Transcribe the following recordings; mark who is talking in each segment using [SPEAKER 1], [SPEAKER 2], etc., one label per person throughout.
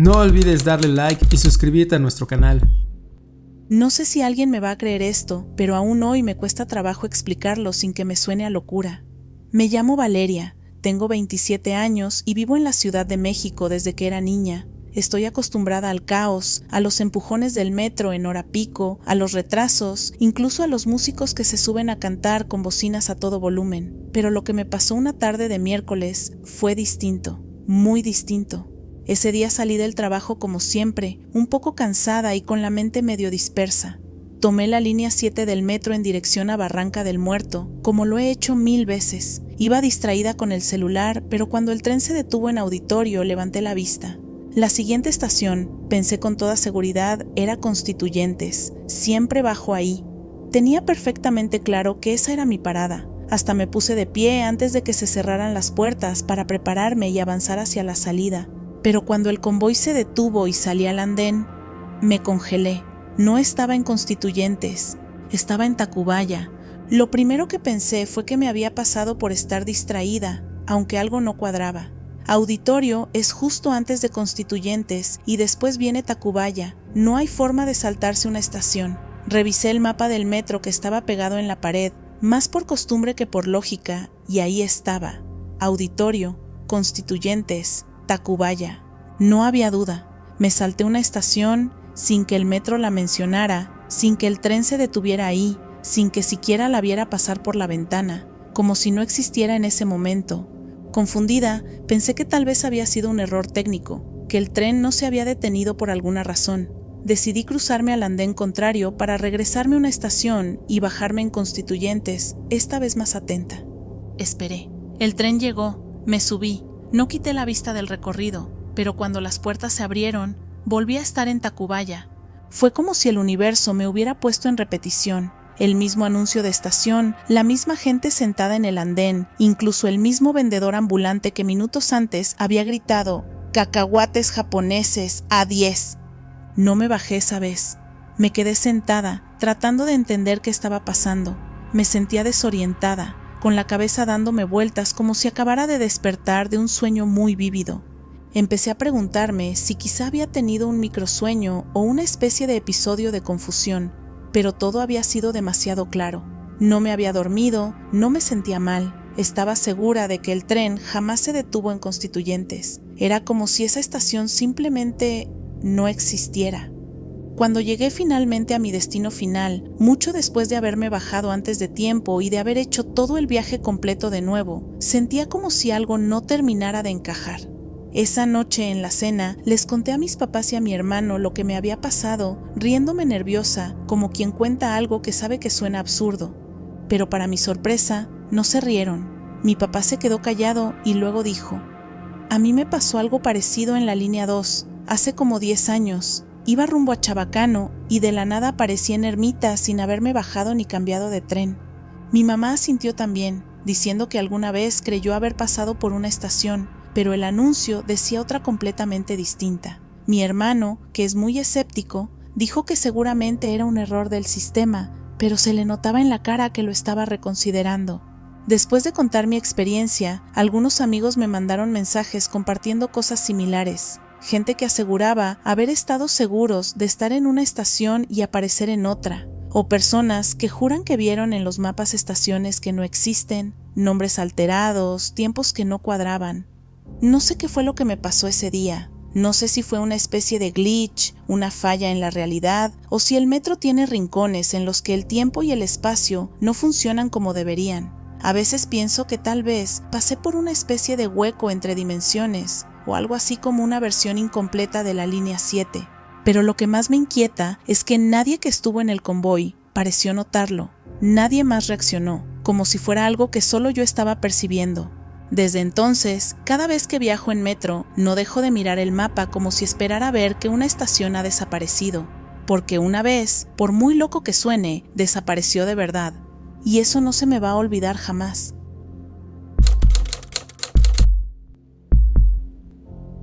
[SPEAKER 1] No olvides darle like y suscribirte a nuestro canal.
[SPEAKER 2] No sé si alguien me va a creer esto, pero aún hoy me cuesta trabajo explicarlo sin que me suene a locura. Me llamo Valeria, tengo 27 años y vivo en la Ciudad de México desde que era niña. Estoy acostumbrada al caos, a los empujones del metro en hora pico, a los retrasos, incluso a los músicos que se suben a cantar con bocinas a todo volumen. Pero lo que me pasó una tarde de miércoles fue distinto, muy distinto. Ese día salí del trabajo como siempre, un poco cansada y con la mente medio dispersa. Tomé la línea 7 del metro en dirección a Barranca del Muerto, como lo he hecho 1000 veces. Iba distraída con el celular, pero cuando el tren se detuvo en Auditorio, levanté la vista. La siguiente estación, pensé con toda seguridad, era Constituyentes. Siempre bajo ahí. Tenía perfectamente claro que esa era mi parada. Hasta me puse de pie antes de que se cerraran las puertas para prepararme y avanzar hacia la salida. Pero cuando el convoy se detuvo y salí al andén, me congelé. No estaba en Constituyentes, estaba en Tacubaya. Lo primero que pensé fue que me había pasado por estar distraída, aunque algo no cuadraba. Auditorio es justo antes de Constituyentes y después viene Tacubaya. No hay forma de saltarse una estación. Revisé el mapa del metro que estaba pegado en la pared, más por costumbre que por lógica, y ahí estaba. Auditorio, Constituyentes, Tacubaya. No había duda. Me salté una estación sin que el metro la mencionara, sin que el tren se detuviera ahí, sin que siquiera la viera pasar por la ventana, como si no existiera en ese momento. Confundida, pensé que tal vez había sido un error técnico, que el tren no se había detenido por alguna razón. Decidí cruzarme al andén contrario para regresarme a una estación y bajarme en Constituyentes, esta vez más atenta. Esperé. El tren llegó, me subí. No quité la vista del recorrido, pero cuando las puertas se abrieron, volví a estar en Tacubaya. Fue como si el universo me hubiera puesto en repetición. El mismo anuncio de estación, la misma gente sentada en el andén, incluso el mismo vendedor ambulante que minutos antes había gritado «Cacahuates japoneses a 10». No me bajé esa vez. Me quedé sentada, tratando de entender qué estaba pasando. Me sentía desorientada, con la cabeza dándome vueltas como si acabara de despertar de un sueño muy vívido. Empecé a preguntarme si quizá había tenido un microsueño o una especie de episodio de confusión, pero todo había sido demasiado claro. No me había dormido, no me sentía mal, estaba segura de que el tren jamás se detuvo en Constituyentes. Era como si esa estación simplemente no existiera. Cuando llegué finalmente a mi destino final, mucho después de haberme bajado antes de tiempo y de haber hecho todo el viaje completo de nuevo, sentía como si algo no terminara de encajar. Esa noche en la cena, les conté a mis papás y a mi hermano lo que me había pasado, riéndome nerviosa, como quien cuenta algo que sabe que suena absurdo. Pero para mi sorpresa, no se rieron. Mi papá se quedó callado y luego dijo: «A mí me pasó algo parecido en la línea 2, hace como 10 años. Iba rumbo a Chabacano y de la nada aparecí en Ermita sin haberme bajado ni cambiado de tren». Mi mamá asintió también, diciendo que alguna vez creyó haber pasado por una estación, pero el anuncio decía otra completamente distinta. Mi hermano, que es muy escéptico, dijo que seguramente era un error del sistema, pero se le notaba en la cara que lo estaba reconsiderando. Después de contar mi experiencia, algunos amigos me mandaron mensajes compartiendo cosas similares. Gente que aseguraba haber estado seguros de estar en una estación y aparecer en otra, o personas que juran que vieron en los mapas estaciones que no existen, nombres alterados, tiempos que no cuadraban. No sé qué fue lo que me pasó ese día. No sé si fue una especie de glitch, una falla en la realidad, o si el metro tiene rincones en los que el tiempo y el espacio no funcionan como deberían. A veces pienso que tal vez pasé por una especie de hueco entre dimensiones, o algo así como una versión incompleta de la línea 7. Pero lo que más me inquieta es que nadie que estuvo en el convoy pareció notarlo. Nadie más reaccionó, como si fuera algo que solo yo estaba percibiendo. Desde entonces, cada vez que viajo en metro, no dejo de mirar el mapa como si esperara ver que una estación ha desaparecido, porque una vez, por muy loco que suene, desapareció de verdad, y eso no se me va a olvidar jamás.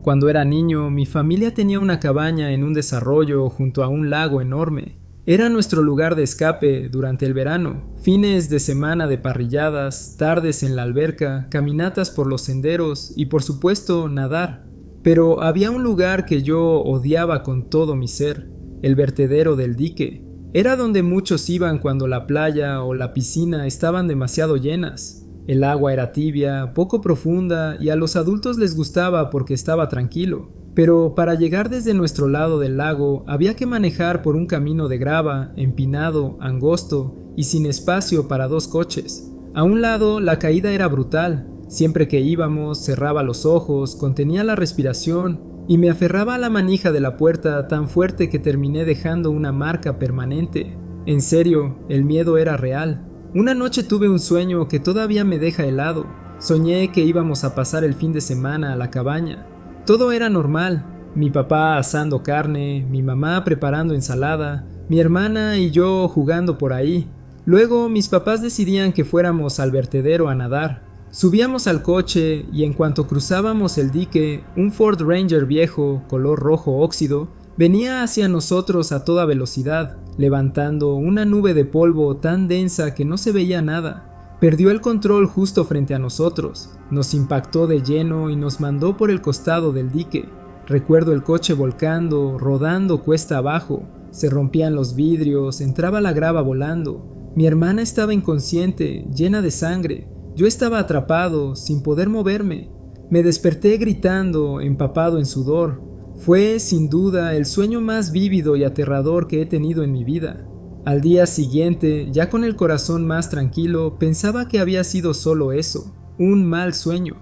[SPEAKER 1] Cuando era niño, mi familia tenía una cabaña en un desarrollo junto a un lago enorme. Era nuestro lugar de escape durante el verano, fines de semana de parrilladas, tardes en la alberca, caminatas por los senderos y por supuesto nadar. Pero había un lugar que yo odiaba con todo mi ser, el vertedero del dique. Era donde muchos iban cuando la playa o la piscina estaban demasiado llenas. El agua era tibia, poco profunda y a los adultos les gustaba porque estaba tranquilo. Pero para llegar desde nuestro lado del lago había que manejar por un camino de grava, empinado, angosto y sin espacio para 2 coches. A un lado la caída era brutal. Siempre que íbamos cerraba los ojos, contenía la respiración y me aferraba a la manija de la puerta tan fuerte que terminé dejando una marca permanente. En serio, el miedo era real. Una noche tuve un sueño que todavía me deja helado. Soñé que íbamos a pasar el fin de semana a la cabaña. Todo era normal. Mi papá asando carne, mi mamá preparando ensalada, mi hermana y yo jugando por ahí. Luego mis papás decidían que fuéramos al vertedero a nadar. Subíamos al coche y en cuanto cruzábamos el dique, un Ford Ranger viejo, color rojo óxido, venía hacia nosotros a toda velocidad, levantando una nube de polvo tan densa que no se veía nada. Perdió el control justo frente a nosotros, nos impactó de lleno y nos mandó por el costado del dique. Recuerdo el coche volcando, rodando cuesta abajo, se rompían los vidrios, entraba la grava volando. Mi hermana estaba inconsciente, llena de sangre. Yo estaba atrapado, sin poder moverme. Me desperté gritando, empapado en sudor. Fue, sin duda, el sueño más vívido y aterrador que he tenido en mi vida. Al día siguiente, ya con el corazón más tranquilo, pensaba que había sido solo eso, un mal sueño.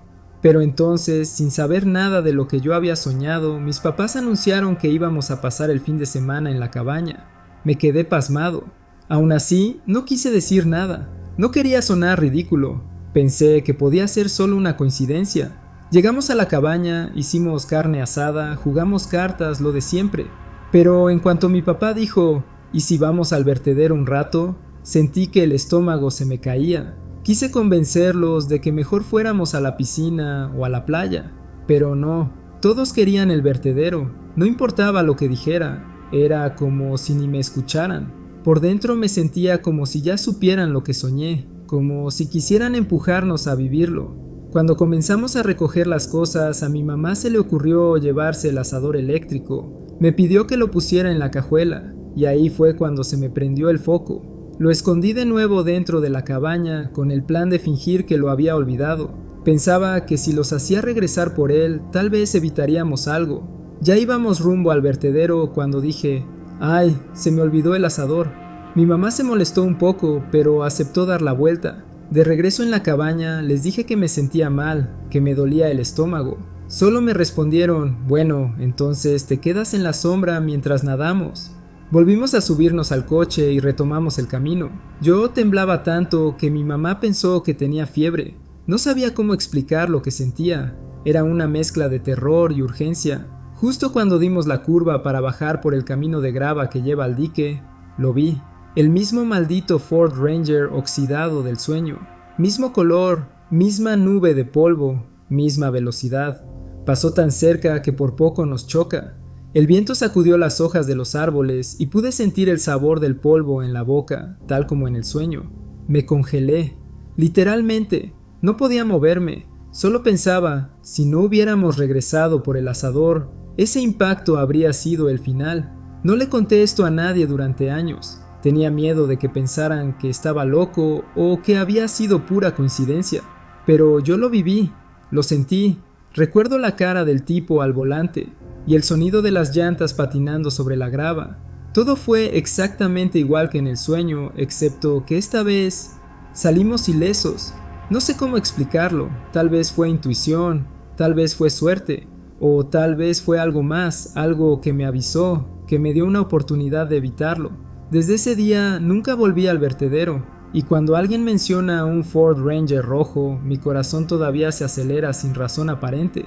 [SPEAKER 1] Pero entonces, sin saber nada de lo que yo había soñado, mis papás anunciaron que íbamos a pasar el fin de semana en la cabaña. Me quedé pasmado. Aún así, no quise decir nada. No quería sonar ridículo. Pensé que podía ser solo una coincidencia. Llegamos a la cabaña, hicimos carne asada, jugamos cartas, lo de siempre. Pero en cuanto mi papá dijo, ¿y si vamos al vertedero un rato?, sentí que el estómago se me caía. Quise convencerlos de que mejor fuéramos a la piscina o a la playa. Pero no, todos querían el vertedero, no importaba lo que dijera, era como si ni me escucharan. Por dentro me sentía como si ya supieran lo que soñé. Como si quisieran empujarnos a vivirlo. Cuando comenzamos a recoger las cosas, a mi mamá se le ocurrió llevarse el asador eléctrico. Me pidió que lo pusiera en la cajuela, y ahí fue cuando se me prendió el foco. Lo escondí de nuevo dentro de la cabaña, con el plan de fingir que lo había olvidado. Pensaba que si los hacía regresar por él, tal vez evitaríamos algo. Ya íbamos rumbo al vertedero cuando dije, ¡ay! Se me olvidó el asador. Mi mamá se molestó un poco, pero aceptó dar la vuelta. De regreso en la cabaña, les dije que me sentía mal, que me dolía el estómago. Solo me respondieron, bueno, entonces te quedas en la sombra mientras nadamos. Volvimos a subirnos al coche y retomamos el camino. Yo temblaba tanto que mi mamá pensó que tenía fiebre. No sabía cómo explicar lo que sentía. Era una mezcla de terror y urgencia. Justo cuando dimos la curva para bajar por el camino de grava que lleva al dique, lo vi. El mismo maldito Ford Ranger oxidado del sueño. Mismo color, misma nube de polvo, misma velocidad. Pasó tan cerca que por poco nos choca. El viento sacudió las hojas de los árboles y pude sentir el sabor del polvo en la boca, tal como en el sueño. Me congelé. Literalmente, no podía moverme. Solo pensaba, si no hubiéramos regresado por el asador, ese impacto habría sido el final. No le conté esto a nadie durante años. Tenía miedo de que pensaran que estaba loco o que había sido pura coincidencia. Pero yo lo viví, lo sentí. Recuerdo la cara del tipo al volante y el sonido de las llantas patinando sobre la grava. Todo fue exactamente igual que en el sueño, excepto que esta vez salimos ilesos. No sé cómo explicarlo, tal vez fue intuición, tal vez fue suerte, o tal vez fue algo más, algo que me avisó, que me dio una oportunidad de evitarlo. Desde ese día nunca volví al vertedero, y cuando alguien menciona un Ford Ranger rojo, mi corazón todavía se acelera sin razón aparente.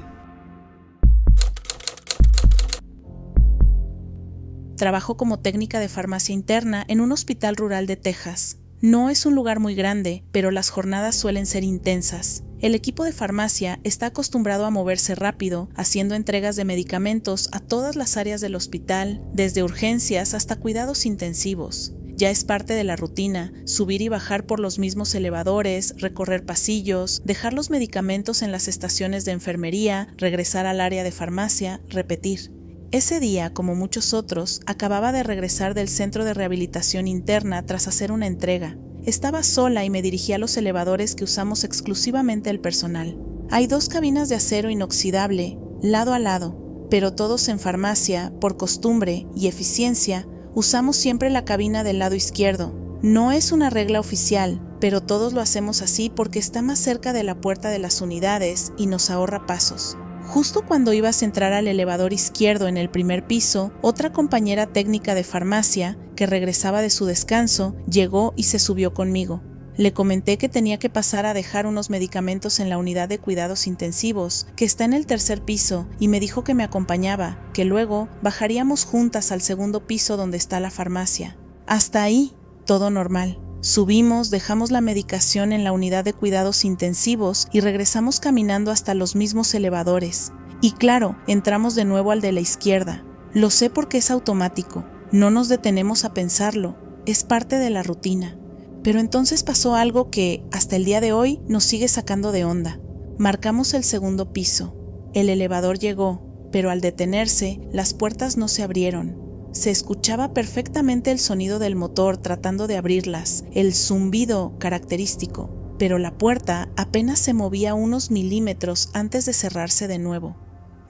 [SPEAKER 2] Trabajo como técnica de farmacia interna en un hospital rural de Texas. No es un lugar muy grande, pero las jornadas suelen ser intensas. El equipo de farmacia está acostumbrado a moverse rápido, haciendo entregas de medicamentos a todas las áreas del hospital, desde urgencias hasta cuidados intensivos. ya es parte de la rutina, subir y bajar por los mismos elevadores, recorrer pasillos, dejar los medicamentos en las estaciones de enfermería, regresar al área de farmacia, repetir. Ese día, como muchos otros, acababa de regresar del centro de rehabilitación interna tras hacer una entrega. Estaba sola y me dirigí a los elevadores que usamos exclusivamente el personal. Hay 2 cabinas de acero inoxidable, lado a lado, pero todos en farmacia, por costumbre y eficiencia, usamos siempre la cabina del lado izquierdo. No es una regla oficial, pero todos lo hacemos así porque está más cerca de la puerta de las unidades y nos ahorra pasos. Justo cuando ibas a entrar al elevador izquierdo en el primer piso, otra compañera técnica de farmacia, que regresaba de su descanso, llegó y se subió conmigo. Le comenté que tenía que pasar a dejar unos medicamentos en la unidad de cuidados intensivos, que está en el tercer piso, y me dijo que me acompañaba, que luego bajaríamos juntas al segundo piso donde está la farmacia. Hasta ahí, todo normal. Subimos, dejamos la medicación en la unidad de cuidados intensivos y regresamos caminando hasta los mismos elevadores. Y claro, entramos de nuevo al de la izquierda. Lo sé porque es automático, no nos detenemos a pensarlo, es parte de la rutina. Pero entonces pasó algo que, hasta el día de hoy, nos sigue sacando de onda. Marcamos el segundo piso. El elevador llegó, pero al detenerse, las puertas no se abrieron. Se escuchaba perfectamente el sonido del motor tratando de abrirlas, el zumbido característico, pero la puerta apenas se movía unos milímetros antes de cerrarse de nuevo.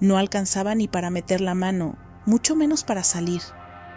[SPEAKER 2] No alcanzaba ni para meter la mano, mucho menos para salir.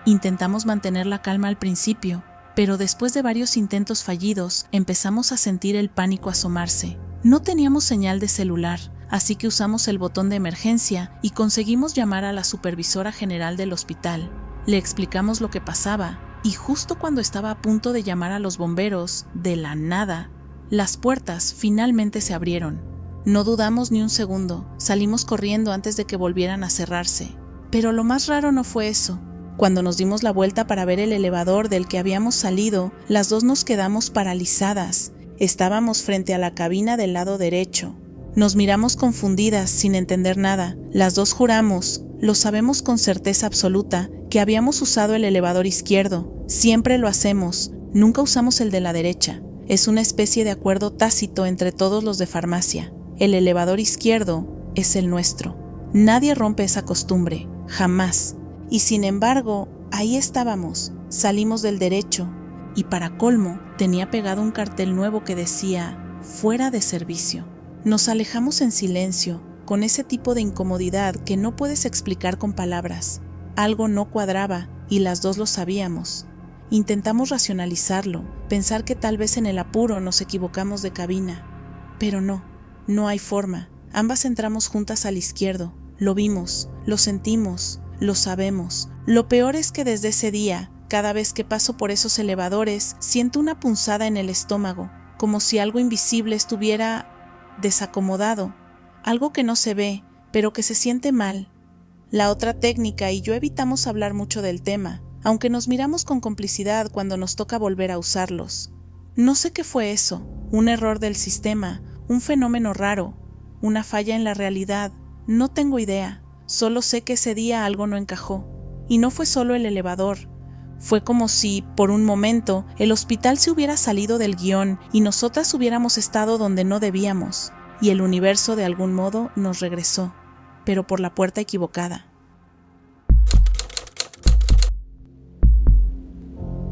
[SPEAKER 2] Intentamos mantener la calma al principio, pero después de varios intentos fallidos, empezamos a sentir el pánico asomarse. No teníamos señal de celular, así que usamos el botón de emergencia y conseguimos llamar a la supervisora general del hospital. Le explicamos lo que pasaba, y justo cuando estaba a punto de llamar a los bomberos, de la nada, las puertas finalmente se abrieron. No dudamos ni un segundo, salimos corriendo antes de que volvieran a cerrarse. Pero lo más raro no fue eso. Cuando nos dimos la vuelta para ver el elevador del que habíamos salido, las 2 nos quedamos paralizadas. Estábamos frente a la cabina del lado derecho. Nos miramos confundidas, sin entender nada. Las 2 juramos, lo sabemos con certeza absoluta, que habíamos usado el elevador izquierdo. Siempre lo hacemos, nunca usamos el de la derecha. Es una especie de acuerdo tácito entre todos los de farmacia. El elevador izquierdo es el nuestro. Nadie rompe esa costumbre, jamás. Y sin embargo, ahí estábamos, salimos del derecho, y para colmo, tenía pegado un cartel nuevo que decía, fuera de servicio. Nos alejamos en silencio, con ese tipo de incomodidad que no puedes explicar con palabras. Algo no cuadraba, y las 2 lo sabíamos. Intentamos racionalizarlo, pensar que tal vez en el apuro nos equivocamos de cabina. Pero no hay forma. Ambas entramos juntas al izquierdo. Lo vimos, lo sentimos, lo sabemos. Lo peor es que desde ese día, cada vez que paso por esos elevadores, siento una punzada en el estómago, como si algo invisible estuviera desacomodado, algo que no se ve, pero que se siente mal. La otra técnica y yo evitamos hablar mucho del tema, aunque nos miramos con complicidad cuando nos toca volver a usarlos. No sé qué fue eso, un error del sistema, un fenómeno raro, una falla en la realidad, no tengo idea, solo sé que ese día algo no encajó. Y no fue solo el elevador, fue como si, por un momento, el hospital se hubiera salido del guión y nosotras hubiéramos estado donde no debíamos, y el universo de algún modo nos regresó, pero por la puerta equivocada.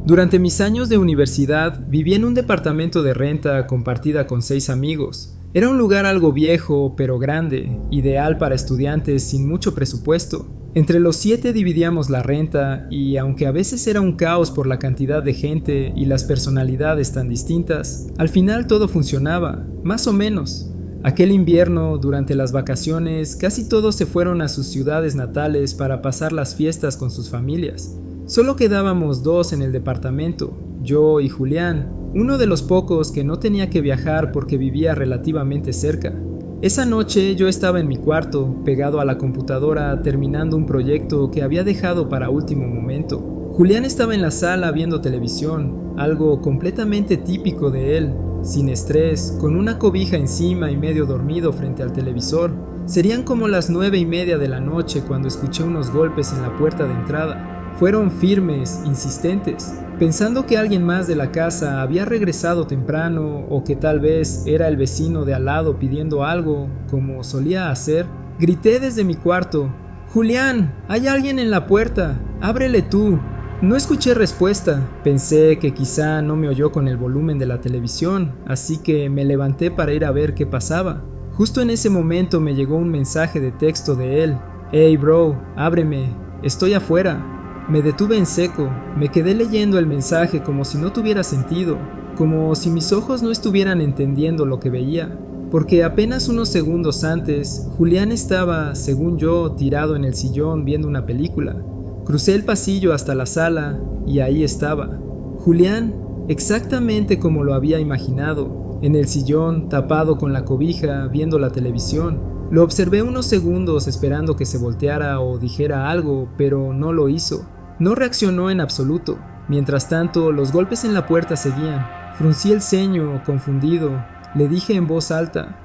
[SPEAKER 1] Durante mis años de universidad viví en un departamento de renta compartida con 6 amigos. Era un lugar algo viejo, pero grande, ideal para estudiantes sin mucho presupuesto. Entre los 7 dividíamos la renta y aunque a veces era un caos por la cantidad de gente y las personalidades tan distintas, al final todo funcionaba, más o menos. Aquel invierno, durante las vacaciones, casi todos se fueron a sus ciudades natales para pasar las fiestas con sus familias. Solo quedábamos 2 en el departamento, yo y Julián, uno de los pocos que no tenía que viajar porque vivía relativamente cerca. Esa noche yo estaba en mi cuarto, pegado a la computadora, terminando un proyecto que había dejado para último momento. Julián estaba en la sala viendo televisión, algo completamente típico de él, sin estrés, con una cobija encima y medio dormido frente al televisor. Serían como las 9:30 de la noche cuando escuché unos golpes en la puerta de entrada. Fueron firmes, insistentes, pensando que alguien más de la casa había regresado temprano o que tal vez era el vecino de al lado pidiendo algo, como solía hacer. Grité desde mi cuarto: «Julián, hay alguien en la puerta, ábrele tú». No escuché respuesta. Pensé que quizá no me oyó con el volumen de la televisión, así que me levanté para ir a ver qué pasaba. Justo en ese momento me llegó un mensaje de texto de él: «Hey bro, ábreme, estoy afuera». Me detuve en seco, me quedé leyendo el mensaje como si no tuviera sentido, como si mis ojos no estuvieran entendiendo lo que veía, porque apenas unos segundos antes, Julián estaba, según yo, tirado en el sillón viendo una película. Crucé el pasillo hasta la sala y ahí estaba, Julián, exactamente como lo había imaginado, en el sillón, tapado con la cobija, viendo la televisión. Lo observé unos segundos esperando que se volteara o dijera algo, pero no lo hizo. No reaccionó en absoluto. Mientras tanto, los golpes en la puerta seguían. Fruncí el ceño, confundido. Le dije en voz alta: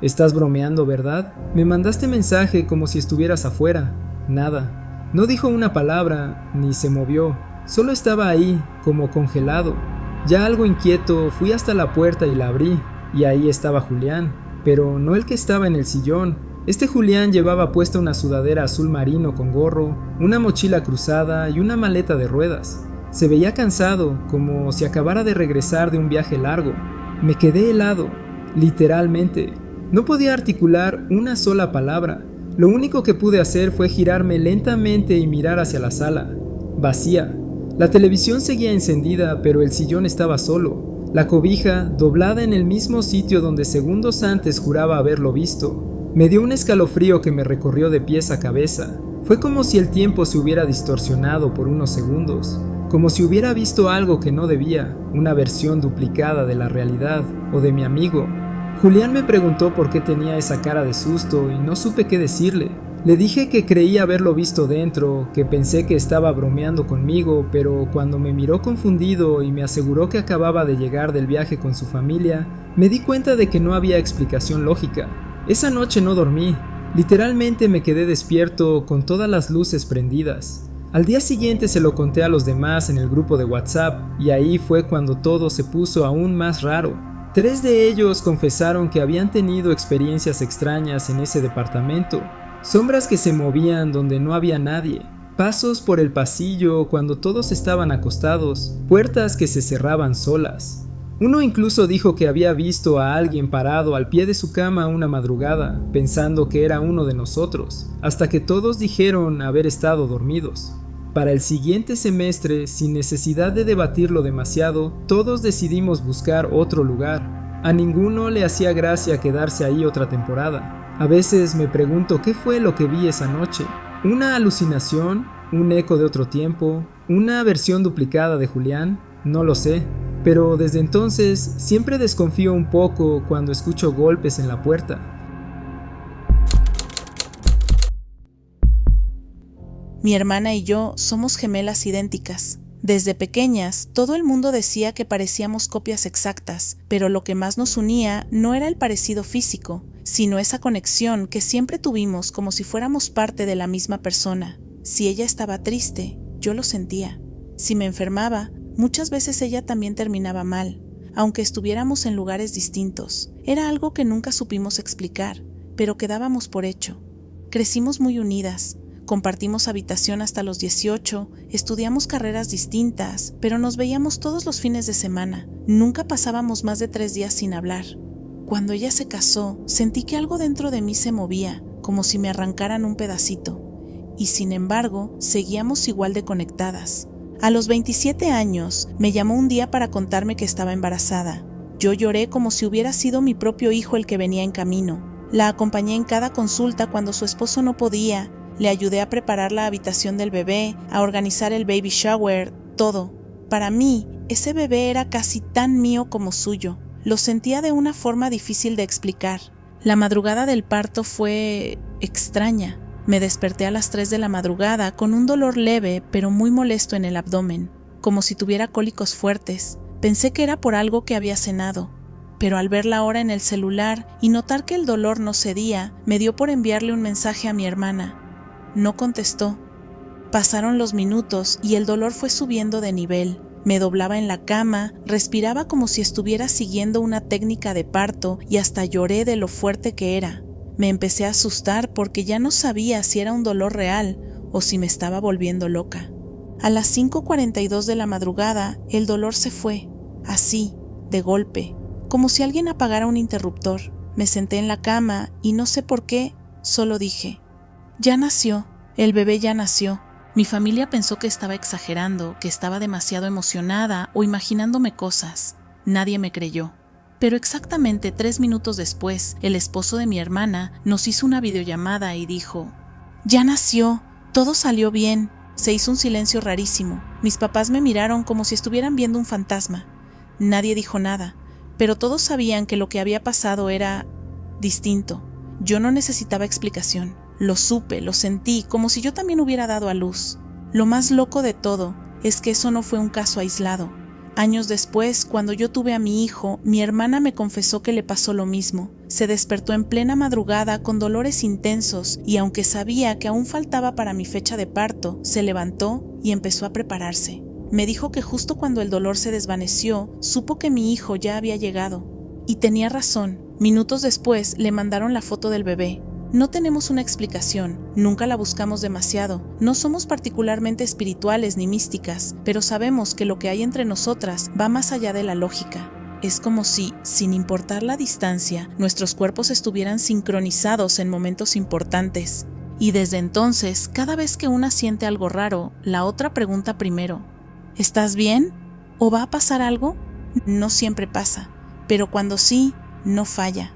[SPEAKER 1] «¿Estás bromeando, verdad? Me mandaste mensaje como si estuvieras afuera». Nada. No dijo una palabra, ni se movió. Solo estaba ahí, como congelado. Ya algo inquieto, fui hasta la puerta y la abrí, y ahí estaba Julián, pero no el que estaba en el sillón. Este Julián llevaba puesta una sudadera azul marino con gorro, una mochila cruzada y una maleta de ruedas. Se veía cansado, como si acabara de regresar de un viaje largo. Me quedé helado, literalmente. No podía articular una sola palabra. Lo único que pude hacer fue girarme lentamente y mirar hacia la sala. Vacía. La televisión seguía encendida, pero el sillón estaba solo. La cobija doblada en el mismo sitio donde segundos antes juraba haberlo visto. Me dio un escalofrío que me recorrió de pies a cabeza. Fue como si el tiempo se hubiera distorsionado por unos segundos, como si hubiera visto algo que no debía, una versión duplicada de la realidad o de mi amigo. Julián me preguntó por qué tenía esa cara de susto y no supe qué decirle. Le dije que creía haberlo visto dentro, que pensé que estaba bromeando conmigo, pero cuando me miró confundido y me aseguró que acababa de llegar del viaje con su familia, me di cuenta de que no había explicación lógica. Esa noche no dormí, literalmente me quedé despierto con todas las luces prendidas. Al día siguiente se lo conté a los demás en el grupo de WhatsApp y ahí fue cuando todo se puso aún más raro. 3 de ellos confesaron que habían tenido experiencias extrañas en ese departamento, sombras que se movían donde no había nadie, pasos por el pasillo cuando todos estaban acostados, puertas que se cerraban solas. Uno incluso dijo que había visto a alguien parado al pie de su cama una madrugada, pensando que era uno de nosotros, hasta que todos dijeron haber estado dormidos. Para el siguiente semestre, sin necesidad de debatirlo demasiado, todos decidimos buscar otro lugar. A ninguno le hacía gracia quedarse ahí otra temporada. A veces me pregunto qué fue lo que vi esa noche. ¿Una alucinación? ¿Un eco de otro tiempo? ¿Una versión duplicada de Julián? No lo sé. Pero desde entonces siempre desconfío un poco cuando escucho golpes en la puerta.
[SPEAKER 2] Mi hermana y yo somos gemelas idénticas. Desde pequeñas, todo el mundo decía que parecíamos copias exactas, pero lo que más nos unía no era el parecido físico, sino esa conexión que siempre tuvimos como si fuéramos parte de la misma persona. Si ella estaba triste, yo lo sentía. Si me enfermaba, muchas veces ella también terminaba mal, aunque estuviéramos en lugares distintos. Era algo que nunca supimos explicar, pero que dábamos por hecho. Crecimos muy unidas, compartimos habitación hasta los 18, estudiamos carreras distintas, pero nos veíamos todos los fines de semana. Nunca pasábamos más de 3 días sin hablar. Cuando ella se casó, sentí que algo dentro de mí se movía, como si me arrancaran un pedacito. Y sin embargo, seguíamos igual de conectadas. A los 27 años, me llamó un día para contarme que estaba embarazada. Yo lloré como si hubiera sido mi propio hijo el que venía en camino. La acompañé en cada consulta cuando su esposo no podía, le ayudé a preparar la habitación del bebé, a organizar el baby shower, todo. Para mí, ese bebé era casi tan mío como suyo. Lo sentía de una forma difícil de explicar. La madrugada del parto fue extraña. Me desperté a las 3 de la madrugada con un dolor leve pero muy molesto en el abdomen, como si tuviera cólicos fuertes. Pensé que era por algo que había cenado, pero al ver la hora en el celular y notar que el dolor no cedía, me dio por enviarle un mensaje a mi hermana. No contestó. Pasaron los minutos y el dolor fue subiendo de nivel. Me doblaba en la cama, respiraba como si estuviera siguiendo una técnica de parto y hasta lloré de lo fuerte que era. Me empecé a asustar porque ya no sabía si era un dolor real o si me estaba volviendo loca. A las 5:42 de la madrugada, el dolor se fue, así, de golpe, como si alguien apagara un interruptor. Me senté en la cama y no sé por qué, solo dije: ya nació, el bebé ya nació. Mi familia pensó que estaba exagerando, que estaba demasiado emocionada o imaginándome cosas. Nadie me creyó. Pero exactamente 3 minutos después, el esposo de mi hermana nos hizo una videollamada y dijo: ya nació, todo salió bien. Se hizo un silencio rarísimo. Mis papás me miraron como si estuvieran viendo un fantasma. Nadie dijo nada, pero todos sabían que lo que había pasado era distinto. Yo no necesitaba explicación. Lo supe, lo sentí, como si yo también hubiera dado a luz. Lo más loco de todo es que eso no fue un caso aislado. Años después, cuando yo tuve a mi hijo, mi hermana me confesó que le pasó lo mismo. Se despertó en plena madrugada con dolores intensos y aunque sabía que aún faltaba para mi fecha de parto, se levantó y empezó a prepararse. Me dijo que justo cuando el dolor se desvaneció, supo que mi hijo ya había llegado. Y tenía razón. Minutos después le mandaron la foto del bebé. No tenemos una explicación, nunca la buscamos demasiado, no somos particularmente espirituales ni místicas, pero sabemos que lo que hay entre nosotras va más allá de la lógica. Es como si, sin importar la distancia, nuestros cuerpos estuvieran sincronizados en momentos importantes. Y desde entonces, cada vez que una siente algo raro, la otra pregunta primero: ¿estás bien? ¿O va a pasar algo? No siempre pasa, pero cuando sí, no falla.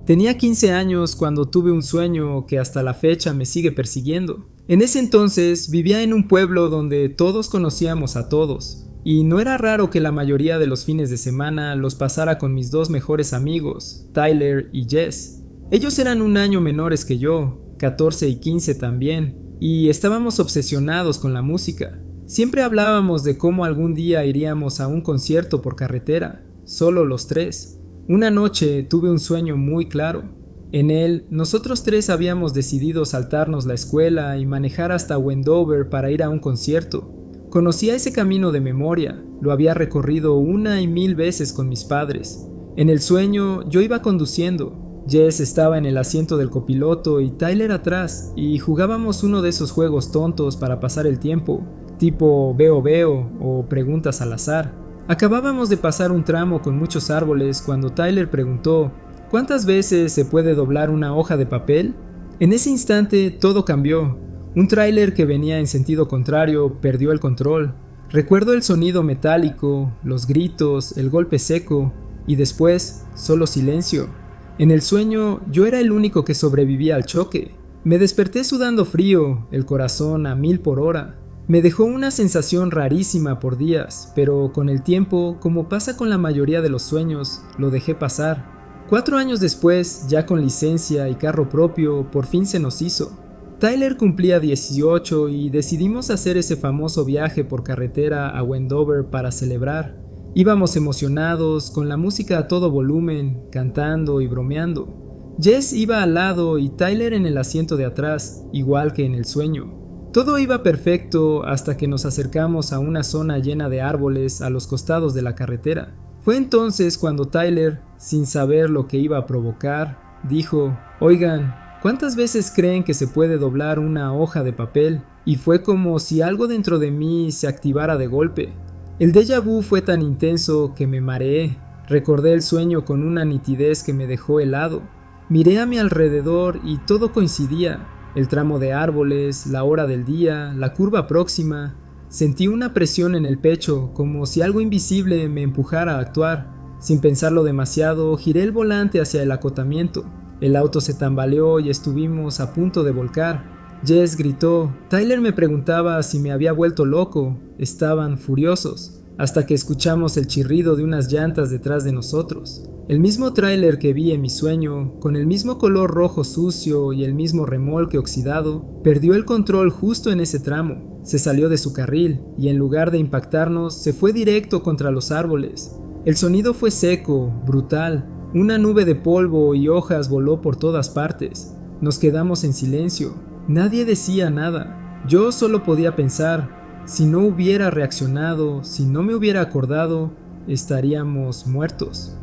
[SPEAKER 1] Tenía 15 años cuando tuve un sueño que hasta la fecha me sigue persiguiendo. En ese entonces vivía en un pueblo donde todos conocíamos a todos, y no era raro que la mayoría de los fines de semana los pasara con mis 2 mejores amigos, Tyler y Jess. Ellos eran un año menores que yo, 14 y 15 también, y estábamos obsesionados con la música. Siempre hablábamos de cómo algún día iríamos a un concierto por carretera, solo los 3. Una noche tuve un sueño muy claro. En él, nosotros 3 habíamos decidido saltarnos la escuela y manejar hasta Wendover para ir a un concierto. Conocía ese camino de memoria, lo había recorrido 1 y 1000 veces con mis padres. En el sueño, yo iba conduciendo. Jess estaba en el asiento del copiloto y Tyler atrás, y jugábamos uno de esos juegos tontos para pasar el tiempo, tipo veo veo o preguntas al azar. Acabábamos de pasar un tramo con muchos árboles cuando Tyler preguntó: ¿cuántas veces se puede doblar una hoja de papel? En ese instante todo cambió. Un tráiler que venía en sentido contrario perdió el control. Recuerdo el sonido metálico, los gritos, el golpe seco y después solo silencio. En el sueño yo era el único que sobrevivía al choque. Me desperté sudando frío, el corazón a 1000 por hora. Me dejó una sensación rarísima por días, pero con el tiempo, como pasa con la mayoría de los sueños, lo dejé pasar. 4 años después, ya con licencia y carro propio, por fin se nos hizo. Tyler cumplía 18 y decidimos hacer ese famoso viaje por carretera a Wendover para celebrar. Íbamos emocionados, con la música a todo volumen, cantando y bromeando. Jess iba al lado y Tyler en el asiento de atrás, igual que en el sueño. Todo iba perfecto hasta que nos acercamos a una zona llena de árboles a los costados de la carretera. Fue entonces cuando Tyler, sin saber lo que iba a provocar, dijo: oigan, ¿cuántas veces creen que se puede doblar una hoja de papel? Y fue como si algo dentro de mí se activara de golpe. El déjà vu fue tan intenso que me mareé. Recordé el sueño con una nitidez que me dejó helado. Miré a mi alrededor y todo coincidía. El tramo de árboles, la hora del día, la curva próxima. Sentí una presión en el pecho, como si algo invisible me empujara a actuar. Sin pensarlo demasiado, giré el volante hacia el acotamiento. El auto se tambaleó y estuvimos a punto de volcar. Jess gritó. Tyler me preguntaba si me había vuelto loco. Estaban furiosos, hasta que escuchamos el chirrido de unas llantas detrás de nosotros. El mismo tráiler que vi en mi sueño, con el mismo color rojo sucio y el mismo remolque oxidado, perdió el control justo en ese tramo. Se salió de su carril y en lugar de impactarnos, se fue directo contra los árboles. El sonido fue seco, brutal. Una nube de polvo y hojas voló por todas partes. Nos quedamos en silencio. Nadie decía nada. Yo solo podía pensar, si no hubiera reaccionado, si no me hubiera acordado, estaríamos muertos.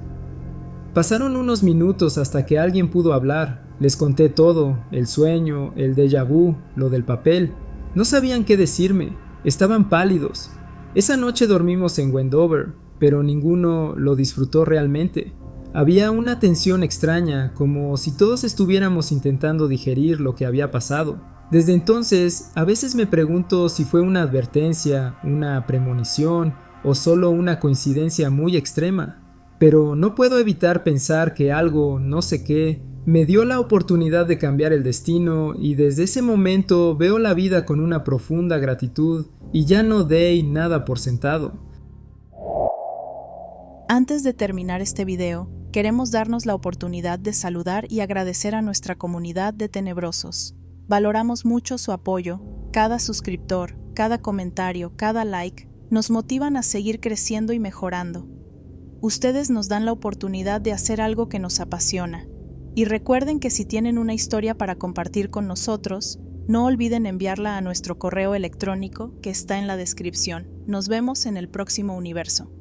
[SPEAKER 1] Pasaron unos minutos hasta que alguien pudo hablar. Les conté todo, el sueño, el déjà vu, lo del papel. No sabían qué decirme, estaban pálidos. Esa noche dormimos en Wendover, pero ninguno lo disfrutó realmente. Había una tensión extraña, como si todos estuviéramos intentando digerir lo que había pasado. Desde entonces, a veces me pregunto si fue una advertencia, una premonición o solo una coincidencia muy extrema. Pero no puedo evitar pensar que algo, no sé qué, me dio la oportunidad de cambiar el destino y desde ese momento veo la vida con una profunda gratitud y ya no doy nada por sentado.
[SPEAKER 2] Antes de terminar este video, queremos darnos la oportunidad de saludar y agradecer a nuestra comunidad de tenebrosos. Valoramos mucho su apoyo, cada suscriptor, cada comentario, cada like, nos motivan a seguir creciendo y mejorando. Ustedes nos dan la oportunidad de hacer algo que nos apasiona. Y recuerden que si tienen una historia para compartir con nosotros, no olviden enviarla a nuestro correo electrónico que está en la descripción. Nos vemos en el próximo universo.